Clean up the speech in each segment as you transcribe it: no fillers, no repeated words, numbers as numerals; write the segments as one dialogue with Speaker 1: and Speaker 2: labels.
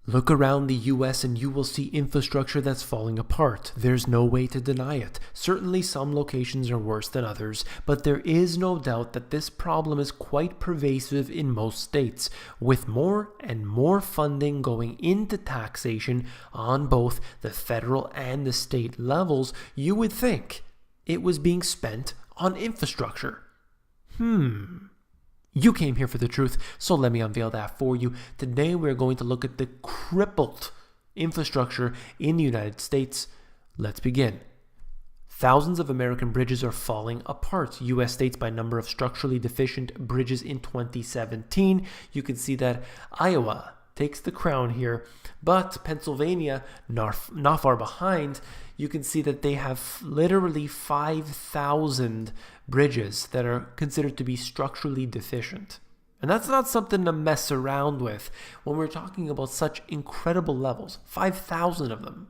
Speaker 1: Look around the US and you will see infrastructure that's falling apart. There's no way to deny it. Certainly some locations are worse than others, but there is no doubt that this problem is quite pervasive in most states, with more and more funding going into taxation on both the federal and the state levels. You would think it was being spent on infrastructure. You came here for the truth, so let me unveil that for you. Today we're going to look at the crippled infrastructure in the United States. Let's begin. Thousands of American bridges are falling apart. U.S. states by number of structurally deficient bridges in 2017. You can see that Iowa takes the crown here, but Pennsylvania, not far behind. You can see that they have literally 5,000 bridges that are considered to be structurally deficient. And that's not something to mess around with when we're talking about such incredible levels, 5,000 of them.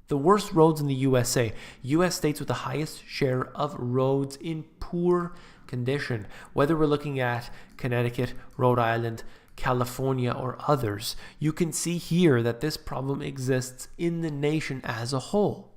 Speaker 1: The worst roads in the USA, U.S. states with the highest share of roads in poor condition, whether we're looking at Connecticut, Rhode Island, California, or others, you can see here that this problem exists in the nation as a whole.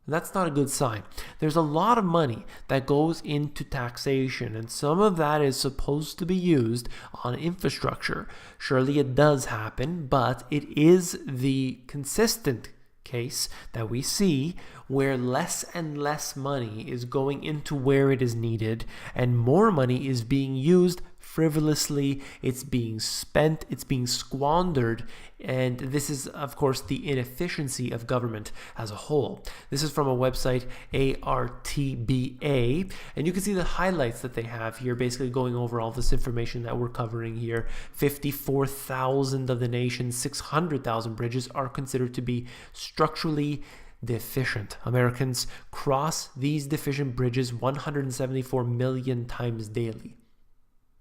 Speaker 1: And that's not a good sign. There's a lot of money that goes into taxation, and some of that is supposed to be used on infrastructure. Surely it does happen, but it is the consistent case that we see where less and less money is going into where it is needed and more money is being used frivolously. It's being spent, it's being squandered, and this is of course the inefficiency of government as a whole. This is from a website, ARTBA, and you can see the highlights that they have here, basically going over all this information that we're covering here. 54,000 of the nation's 600,000 bridges are considered to be structurally deficient. Americans cross these deficient bridges 174 million times daily.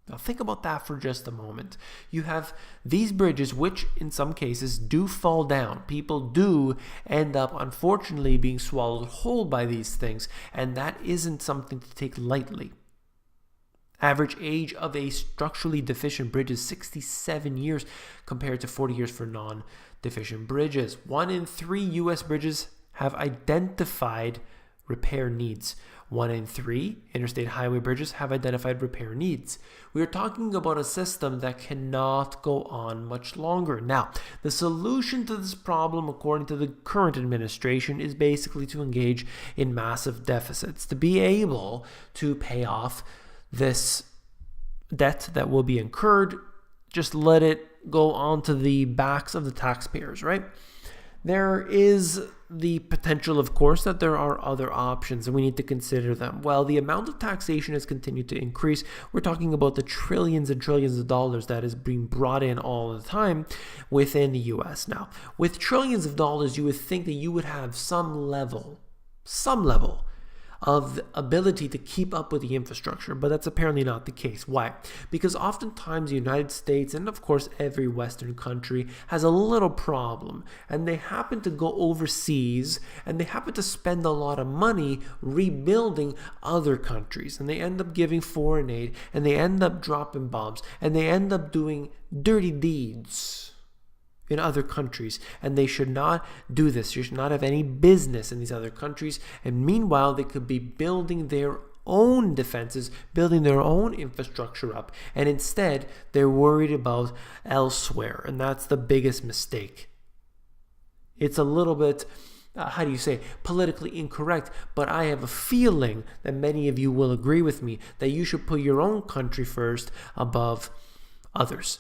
Speaker 1: Now think about that for just a moment. You have these bridges which in some cases do fall down. People do end up unfortunately being swallowed whole by these things, and that isn't something to take lightly. Average age of a structurally deficient bridge is 67 years compared to 40 years for non-deficient bridges. 1 in 3 U.S. bridges have identified repair needs. 1 in 3 interstate highway bridges have identified repair needs. We are talking about a system that cannot go on much longer. Now, the solution to this problem, according to the current administration, is basically to engage in massive deficits, to be able to pay off this debt that will be incurred. Just let it go onto the backs of the taxpayers, right? There is the potential, of course, that there are other options and we need to consider them. Well, the amount of taxation has continued to increase. We're talking about the trillions and trillions of dollars that is being brought in all the time within the US. Now, with trillions of dollars, you would think that you would have some level of ability to keep up with the infrastructure, but that's apparently not the case. Why? Because oftentimes the United States, and of course every Western country, has a little problem, and they happen to go overseas, and they happen to spend a lot of money rebuilding other countries, and they end up giving foreign aid, and they end up dropping bombs, and they end up doing dirty deeds in other countries, and they should not do this. You should not have any business in these other countries, and meanwhile they could be building their own defenses, building their own infrastructure up, and instead they're worried about elsewhere, and that's the biggest mistake. It's a little bit politically incorrect, but I have a feeling that many of you will agree with me that you should put your own country first above others.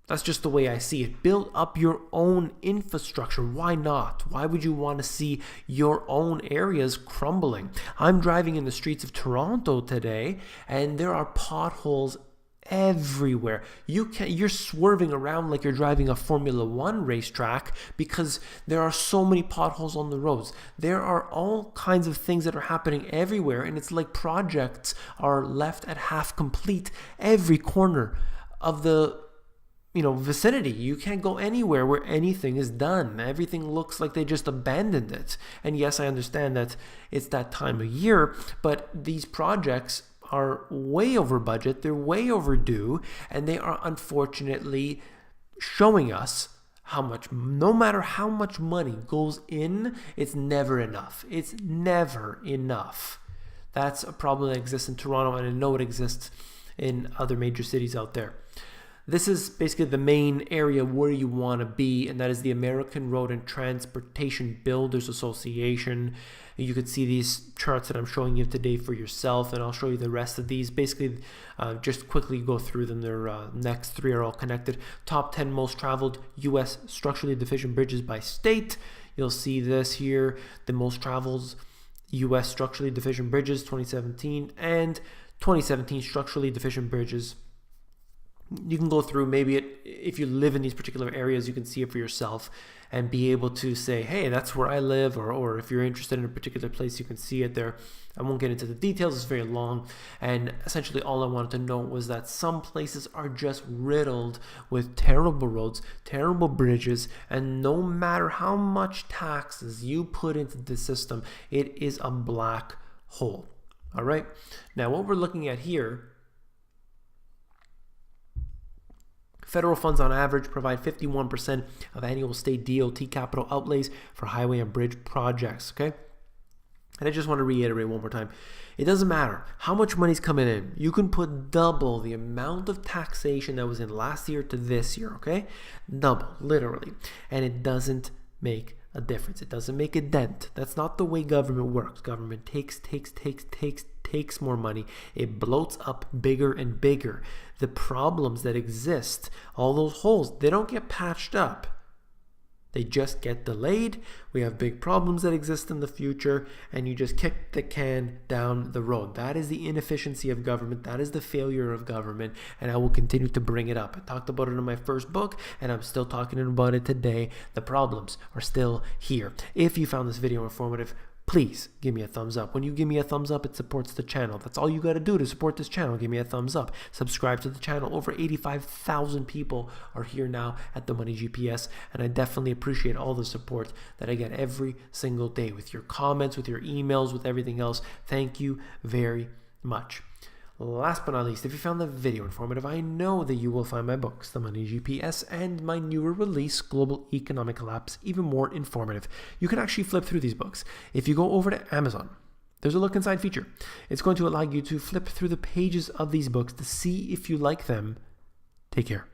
Speaker 1: That's just the way I see it. Build up your own infrastructure. Why not? Why would you want to see your own areas crumbling? I'm driving in the streets of Toronto today, and there are potholes everywhere. You're swerving around like you're driving a Formula One racetrack because there are so many potholes on the roads. There are all kinds of things that are happening everywhere, and it's like projects are left at half complete every corner of the vicinity. You can't go anywhere where anything is done. Everything looks like they just abandoned it. And yes, I understand that it's that time of year, but these projects are way over budget, they're way overdue, and they are unfortunately showing us how much, no matter how much money goes in, it's never enough. It's never enough. That's a problem that exists in Toronto, and I know it exists in other major cities out there. This is basically the main area where you want to be, and that is the American Road and Transportation Builders Association. You could see these charts that I'm showing you today for yourself, and I'll show you the rest of these. Basically, just quickly go through them. Their next three are all connected. Top 10 most traveled U.S. structurally deficient bridges by state. You'll see this here, the most traveled U.S. structurally deficient bridges 2017 and 2017 structurally deficient bridges. You can go through, maybe if you live in these particular areas, you can see it for yourself and be able to say, hey, that's where I live, or if you're interested in a particular place, you can see it there. I won't get into the details, it's very long, and essentially all I wanted to know was that some places are just riddled with terrible roads, terrible bridges, and no matter how much taxes you put into the system, it is a black hole. All right, now what we're looking at here, federal funds on average provide 51% of annual state DOT capital outlays for highway and bridge projects, okay? And I just want to reiterate one more time. It doesn't matter how much money's coming in. You can put double the amount of taxation that was in last year to this year, okay? Double, literally. And it doesn't make a difference. It doesn't make a dent. That's not the way government works. Government takes more money. It bloats up bigger and bigger. The problems that exist, all those holes, they don't get patched up. They just get delayed. We have big problems that exist in the future, and you just kick the can down the road. That is the inefficiency of government. That is the failure of government, and I will continue to bring it up. I talked about it in my first book, and I'm still talking about it today. The problems are still here. If you found this video informative, please give me a thumbs up. When you give me a thumbs up, it supports the channel. That's all you got to do to support this channel. Give me a thumbs up. Subscribe to the channel. Over 85,000 people are here now at The Money GPS, and I definitely appreciate all the support that I get every single day with your comments, with your emails, with everything else. Thank you very much. Last but not least, if you found the video informative, I know that you will find my books, The Money GPS, and my newer release, Global Economic Collapse, even more informative. You can actually flip through these books. If you go over to Amazon, there's a look inside feature. It's going to allow you to flip through the pages of these books to see if you like them. Take care.